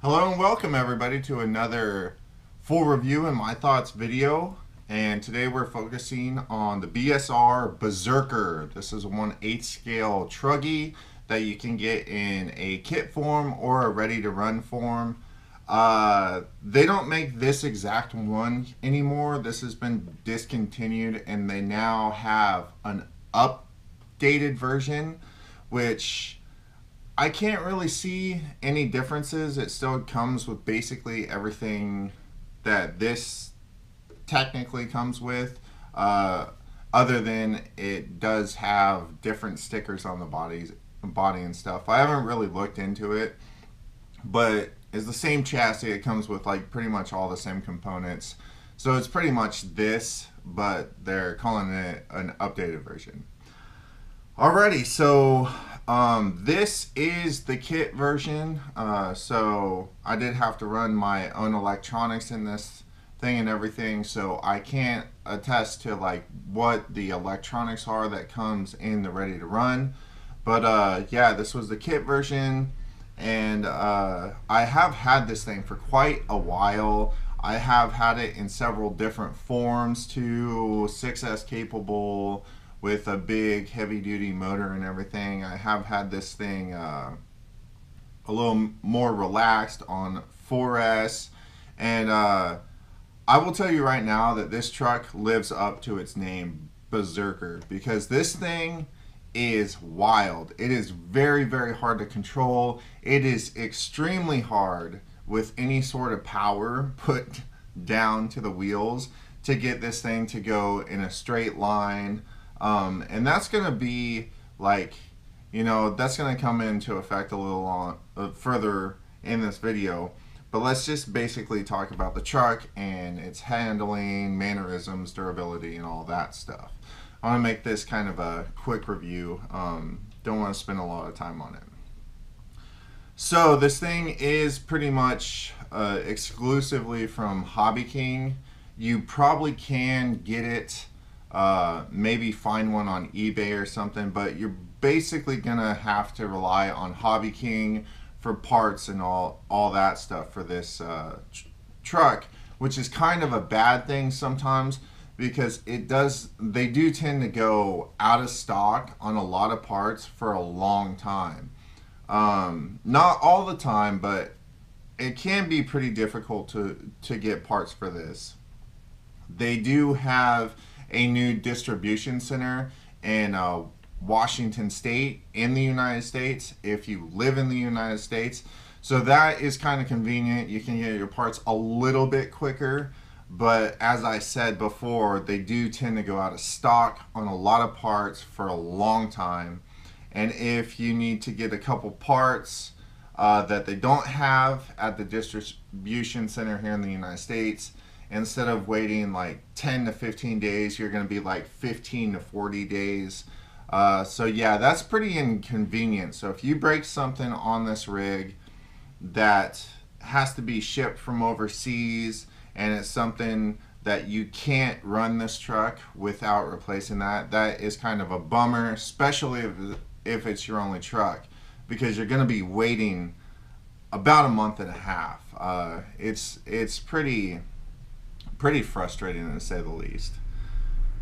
Hello and welcome everybody to another full review and my thoughts video. And today we're focusing on the BSR Berserker. This is a 1/8 scale truggy that you can get in a kit form or a ready to run form. They don't make this exact one anymore. This has been discontinued and they now have an updated version, which I can't really see any differences. It still comes with basically everything that this technically comes with, other than it does have different stickers on the body and stuff. I haven't really looked into it, but it's the same chassis. It comes with like pretty much all the same components. So it's pretty much this, but they're calling it an updated version. Alrighty, so this is the kit version. So I did have to run my own electronics in this thing and everything, so I can't attest to like what the electronics are that comes in the ready to run. But yeah, this was the kit version, and I have had this thing for quite a while. I have had it in several different forms too, 6S capable, with a big heavy duty motor and everything. I have had this thing a little more relaxed on 4S, and I will tell you right now that this truck lives up to its name, Berserker, because this thing is wild. It is very, very hard to control. It is extremely hard with any sort of power put down to the wheels to get this thing to go in a straight line. And that's going to be like, that's going to come into effect a little further in this video. But let's just basically talk about the truck and its handling, mannerisms, durability, and all that stuff. I want to make this kind of a quick review. Don't want to spend a lot of time on it. So this thing is pretty much exclusively from Hobby King. You probably can get it, maybe find one on eBay or something, but you're basically gonna have to rely on Hobby King for parts and all that stuff for this truck, which is kind of a bad thing sometimes, because they do tend to go out of stock on a lot of parts for a long time. Not all the time, but it can be pretty difficult to get parts for this. They do have a new distribution center in Washington State in the United States, if you live in the United States. So that is kind of convenient. You can get your parts a little bit quicker, but as I said before, they do tend to go out of stock on a lot of parts for a long time. And if you need to get a couple parts that they don't have at the distribution center here in the United States, instead of waiting like 10 to 15 days, you're going to be like 15 to 40 days. So yeah, that's pretty inconvenient. So if you break something on this rig that has to be shipped from overseas, and it's something that you can't run this truck without replacing that, that is kind of a bummer, especially if it's your only truck, because you're going to be waiting about a month and a half. It's pretty frustrating, to say the least.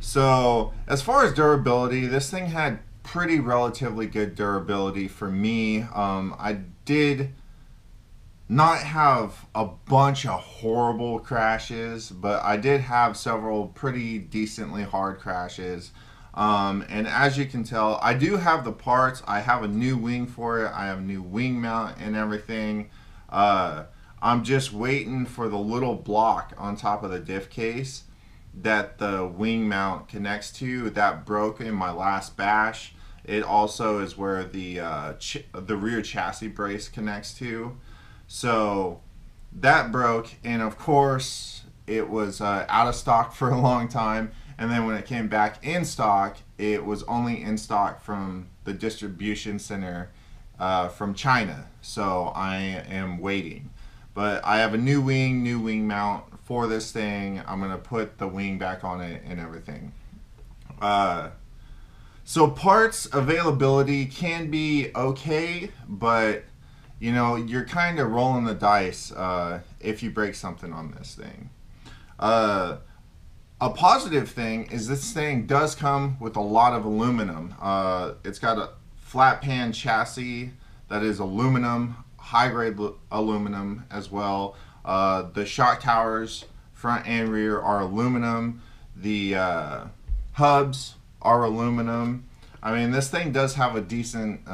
So as far as durability, this thing had pretty relatively good durability for me. I did not have a bunch of horrible crashes, but I did have several pretty decently hard crashes. And as you can tell, I do have the parts. I have a new wing for it. I have a new wing mount and everything. I'm just waiting for the little block on top of the diff case that the wing mount connects to. That broke in my last bash. It also is where the rear chassis brace connects to. So that broke, and of course it was out of stock for a long time. And then when it came back in stock, it was only in stock from the distribution center from China. So I am waiting. But I have a new wing mount for this thing. I'm going to put the wing back on it and everything. So parts availability can be okay, but you know, you're kind of rolling the dice if you break something on this thing. A positive thing is this thing does come with a lot of aluminum. It's got a flat pan chassis that is aluminum, high grade aluminum as well. The shock towers, front and rear, are aluminum. The hubs are aluminum. I mean, this thing does have a decent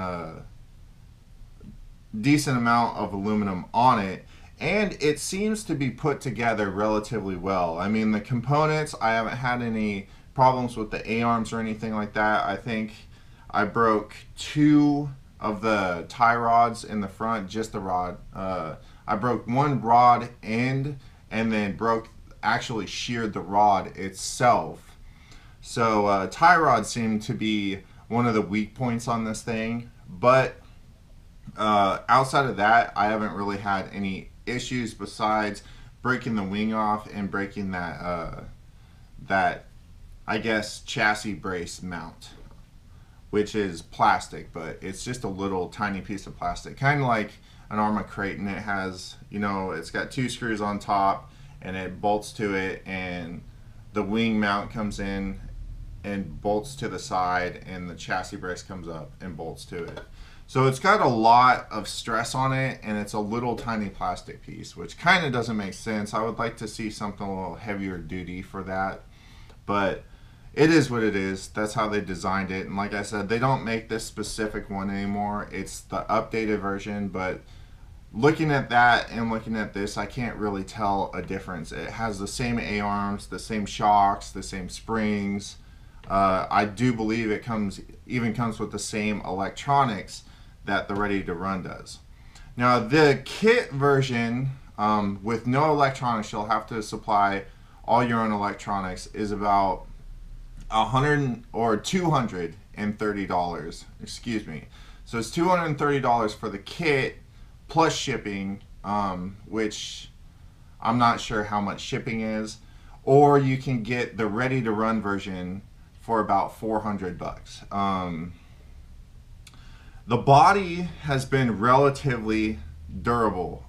amount of aluminum on it, and it seems to be put together relatively well. I mean, the components, I haven't had any problems with the A-arms or anything like that. I think I broke 2 of the tie rods in the front, just the rod. I broke 1 rod end and then actually sheared the rod itself. So tie rods seem to be one of the weak points on this thing, but outside of that, I haven't really had any issues besides breaking the wing off and breaking that I guess chassis brace mount, which is plastic, but it's just a little tiny piece of plastic, kind of like an Arma crate, and it has, you know, it's got 2 screws on top and it bolts to it, and the wing mount comes in and bolts to the side, and the chassis brace comes up and bolts to it. So it's got a lot of stress on it, and it's a little tiny plastic piece, which kind of doesn't make sense. I would like to see something a little heavier duty for that, but it is what it is. That's how they designed it. And like I said, they don't make this specific one anymore. It's the updated version, but looking at that and looking at this, I can't really tell a difference. It has the same A-arms, the same shocks, the same springs. I do believe it even comes with the same electronics that the Ready to Run does. Now, the kit version with no electronics, you'll have to supply all your own electronics, is about $100 or $230. Excuse me. So it's $230 for the kit plus shipping, which I'm not sure how much shipping is. Or you can get the Ready to Run version for about $400. The body has been relatively durable.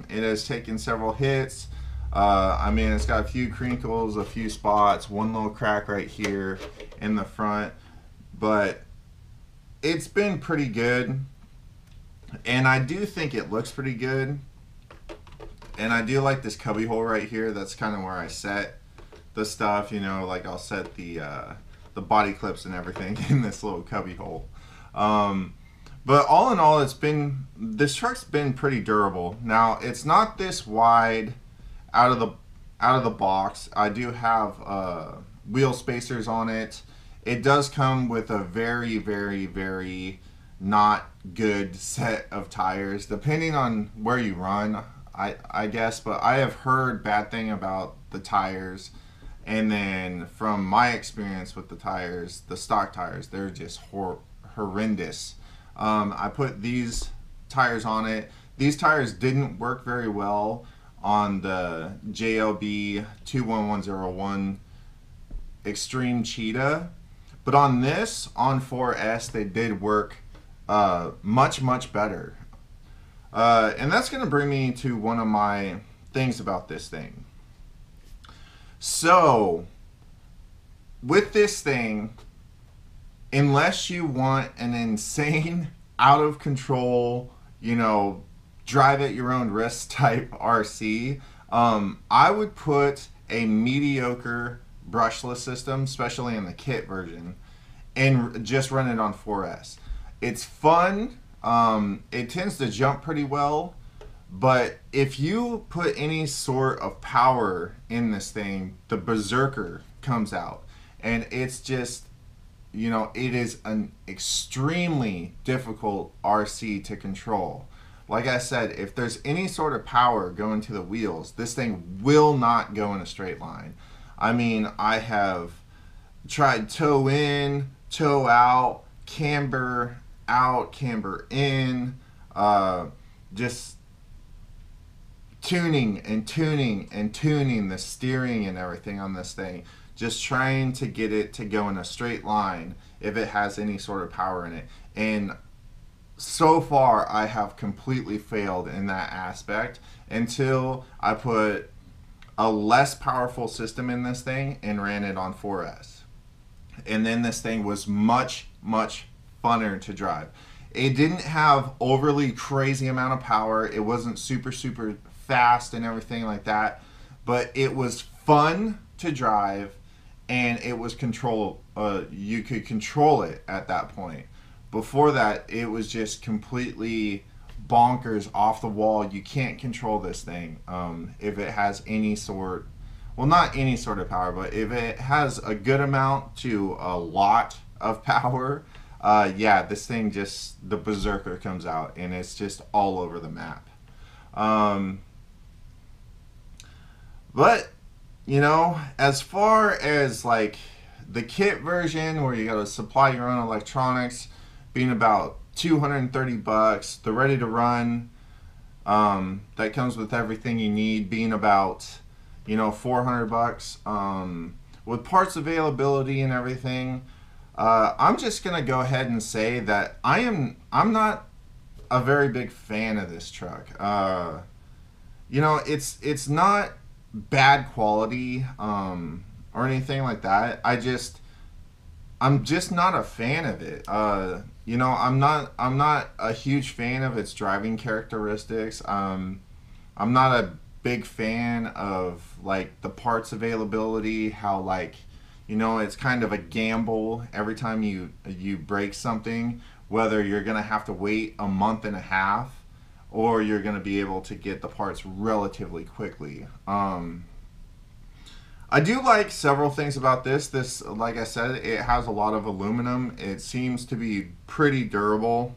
It has taken several hits. I mean, it's got a few crinkles, a few spots, 1 little crack right here in the front, but it's been pretty good, and I do think it looks pretty good. And I do like this cubby hole right here. That's kind of where I set the stuff, you know, like I'll set the body clips and everything in this little cubby hole. But all in all, this truck's been pretty durable. Now, it's not this wide out of the box. I do have wheel spacers on it. It does come with a very, very, very not good set of tires, depending on where you run, I guess. But I have heard bad thing about the tires, and then from my experience with the tires, the stock tires, they're just horrendous. I put these tires on it. These tires didn't work very well on the JLB 21101 Extreme Cheetah, but on this, on 4S, they did work much, much better. And that's going to bring me to one of my things about this thing. So, with this thing, unless you want an insane, out of control, you know, drive at your own risk type RC, I would put a mediocre brushless system, especially in the kit version, and just run it on 4S. It's fun. It tends to jump pretty well, but if you put any sort of power in this thing, the Berserker comes out, and it's just, you know, it is an extremely difficult RC to control. Like I said, if there's any sort of power going to the wheels, this thing will not go in a straight line. I mean, I have tried toe in, toe out, camber out, camber in, just tuning and tuning and tuning the steering and everything on this thing, just trying to get it to go in a straight line if it has any sort of power in it. And so far I have completely failed in that aspect until I put a less powerful system in this thing and ran it on 4S. And then this thing was much, much funner to drive. It didn't have overly crazy amount of power. It wasn't super, super fast and everything like that. But it was fun to drive, and it was control. You could control it at that point. Before that, it was just completely bonkers, off the wall. You can't control this thing if it has any sort, well, not any sort of power, but if it has a good amount to a lot of power, yeah, this thing just, the Berserker comes out and it's just all over the map. But, you know, as far as like the kit version where you gotta supply your own electronics, being about 230 bucks, the ready to run that comes with everything you need being about, you know, 400 bucks with parts availability and everything. I'm just gonna go ahead and say that I'm not a very big fan of this truck. You know, it's not bad quality or anything like that. I'm just not a fan of it. You know, I'm not a huge fan of its driving characteristics. I'm not a big fan of like the parts availability, how like, you know, it's kind of a gamble every time you break something, whether you're gonna have to wait a month and a half or you're gonna be able to get the parts relatively quickly. I do like several things about this. This, like I said, it has a lot of aluminum. It seems to be pretty durable.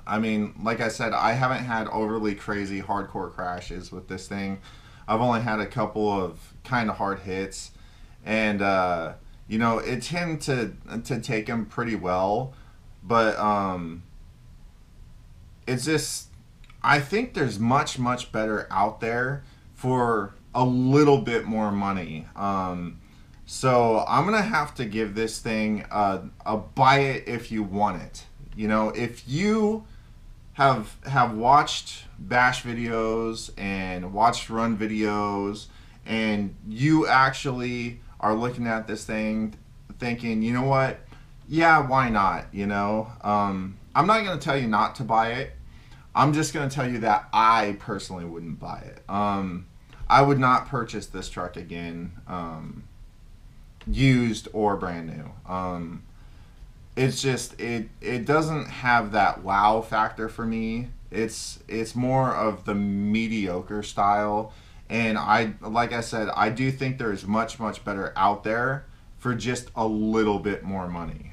I mean, like I said, I haven't had overly crazy hardcore crashes with this thing. I've only had a couple of kind of hard hits. And, you know, it tend to take them pretty well. But it's just, I think there's much, much better out there for a little bit more money. So I'm gonna have to give this thing a buy it if you want it. You know, if you have watched bash videos and watched run videos and you actually are looking at this thing thinking, you know what, yeah, why not, you know, I'm not gonna tell you not to buy it. I'm just gonna tell you that I personally wouldn't buy it. I would not purchase this truck again, used or brand new. It's just, it doesn't have that wow factor for me. It's more of the mediocre style, and like I said, I do think there's much, much better out there for just a little bit more money.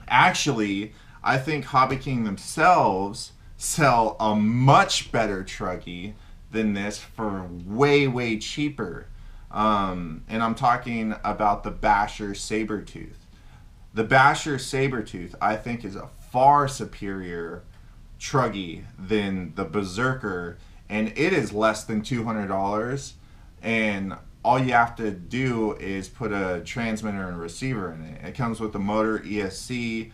Actually, I think Hobby King themselves sell a much better truckie than this for way, way cheaper. And I'm talking about the Basher Sabertooth. The Basher Sabertooth, I think, is a far superior truggy than the Berserker, and it is less than $200, and all you have to do is put a transmitter and receiver in it. It comes with the motor, ESC.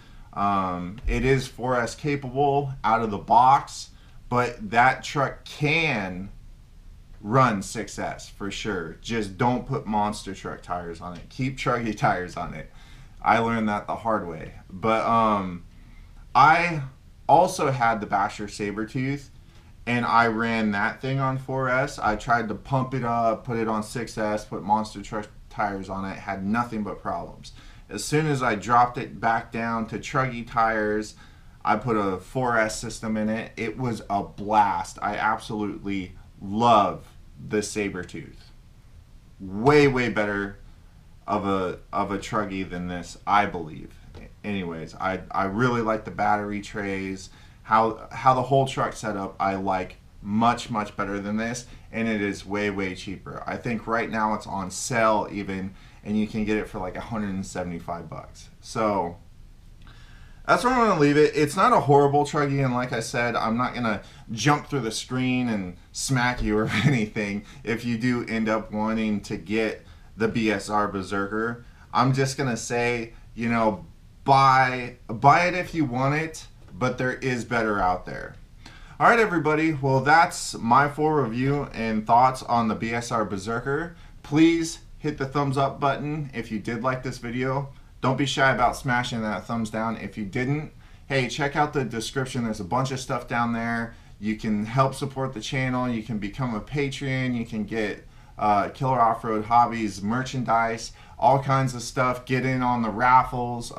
It is 4S capable out of the box, but that truck can run 6S for sure. Just don't put monster truck tires on it. Keep truggy tires on it. I learned that the hard way. But I also had the Basher Sabertooth, and I ran that thing on 4S. I tried to pump it up, put it on 6S, put monster truck tires on it, had nothing but problems. As soon as I dropped it back down to truggy tires, I put a 4S system in it. It was a blast. I absolutely love the Sabertooth. Way, way better of a truggy than this, I believe. Anyways, I really like the battery trays. How the whole truck setup I like much, much better than this, and it is way, way cheaper. I think right now it's on sale even, and you can get it for like 175 bucks. So that's where I'm going to leave it. It's not a horrible truggy, and like I said, I'm not going to jump through the screen and smack you or anything if you do end up wanting to get the BSR Berserker. I'm just going to say, you know, buy it if you want it. but there is better out there. All right, everybody. Well, that's my full review and thoughts on the BSR Berserker. Please hit the thumbs up button if you did like this video. Don't be shy about smashing that thumbs down if you didn't. Hey, check out the description. There's a bunch of stuff down there. You can help support the channel. You can become a Patron. You can get Killer Off-Road Hobbies merchandise, all kinds of stuff. Get in on the raffles.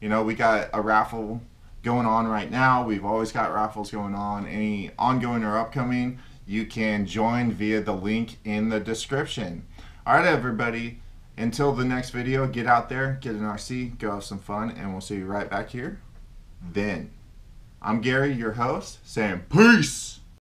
You know, we got a raffle going on right now. We've always got raffles going on. Any ongoing or upcoming, you can join via the link in the description. All right, everybody. Until the next video, get out there, get an RC, go have some fun, and we'll see you right back here then. I'm Gary, your host, saying peace.